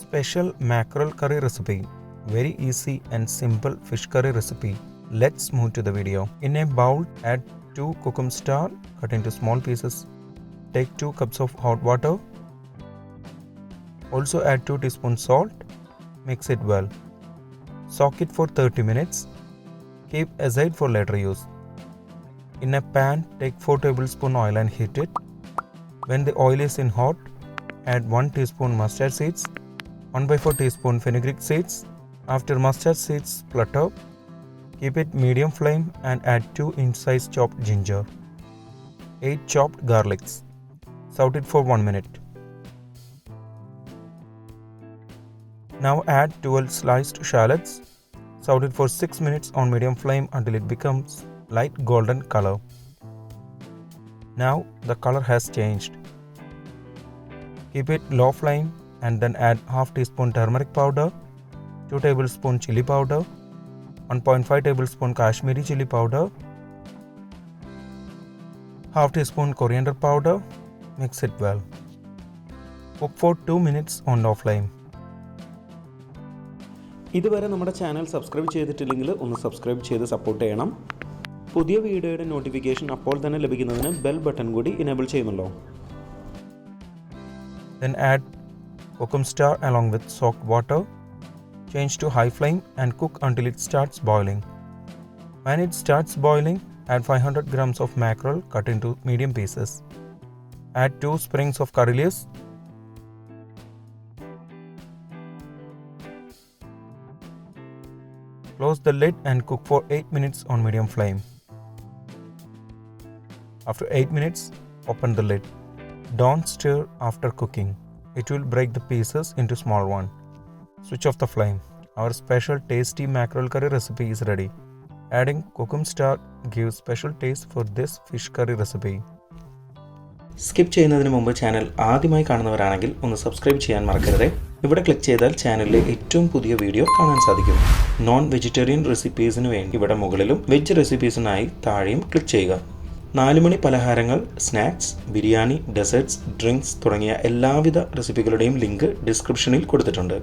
Special mackerel curry recipe. Very easy and simple fish curry recipe. Let's move to the video. In a bowl, add 2 kokum star cut into small pieces. Take 2 cups of hot water. Also add 2 teaspoons salt. Mix it well. Soak it for 30 minutes. Keep aside for later use. In a pan, take 4 tablespoons oil and heat it. When the oil is in hot, add 1 teaspoon mustard seeds, 1/4 teaspoon fenugreek seeds. After mustard seeds splutter, keep it medium flame and add 2 inch-size chopped ginger, 8 chopped garlics. Saute it for 1 minute. Now add 12 sliced shallots. Saute it for 6 minutes on medium flame until it becomes light golden color. Now the color has changed. Keep it low flame and then add half teaspoon turmeric powder, 2 tablespoon chili powder, 1.5 tablespoon Kashmiri chili powder, half teaspoon coriander powder. Mix it well. Cook for 2 minutes on low flame. ഇതുവരെ നമ്മുടെ channel subscribe ചെയ്തിട്ടില്ലെങ്കിൽ ഒന്ന് subscribe ചെയ്ത് support ചെയ്യണം. പുതിയ വീഡിയോയുടെ notification അപ്പോൾ തന്നെ ലഭിക്കുന്നതിന് ബെൽ ബട്ടൺ കൂടി എനേബിൾ ചെയ്യുമല്ലോ. Then add kokum star along with soaked water. Change to high flame and cook until it starts boiling. When it starts boiling, add 500 grams of mackerel cut into medium pieces. Add 2 sprigs of curry leaves. Close the lid and cook for 8 minutes on medium flame. After 8 minutes, open the lid. Don't stir after cooking. It will break the pieces into small ones. Switch off the flame. Our special tasty mackerel curry recipe is ready. Adding kokum star gives special taste for this fish curry recipe. Skip ചെയ്യുന്നതിന് മുമ്പ് channel ആദ്യമായി കാണുന്നവരാണെങ്കിൽ ഒന്ന് subscribe ചെയ്യാൻ മറക്കരുത്. ഇവിടെ click ചെയ്താൽ ചാനലിലെ ഏറ്റവും പുതിയ വീഡിയോ കാണാൻ സാധിക്കും. നോൺ വെജിറ്റേറിയൻ റെസിപ്പീസിന് വേണ്ടി ഇവിടെ മുകളിലും വെജ് റെസിപ്പീസിനായി താഴെയും ക്ലിക്ക് ചെയ്യുക. 4 മണി പലഹാരങ്ങൾ, സ്നാക്സ്, ബിരിയാണി, ഡെസേർട്സ്, ഡ്രിങ്ക്സ് തുടങ്ങിയ എല്ലാവിധ റെസിപ്പികളുടെയും ലിങ്ക് ഡിസ്ക്രിപ്ഷനിൽ കൊടുത്തിട്ടുണ്ട്.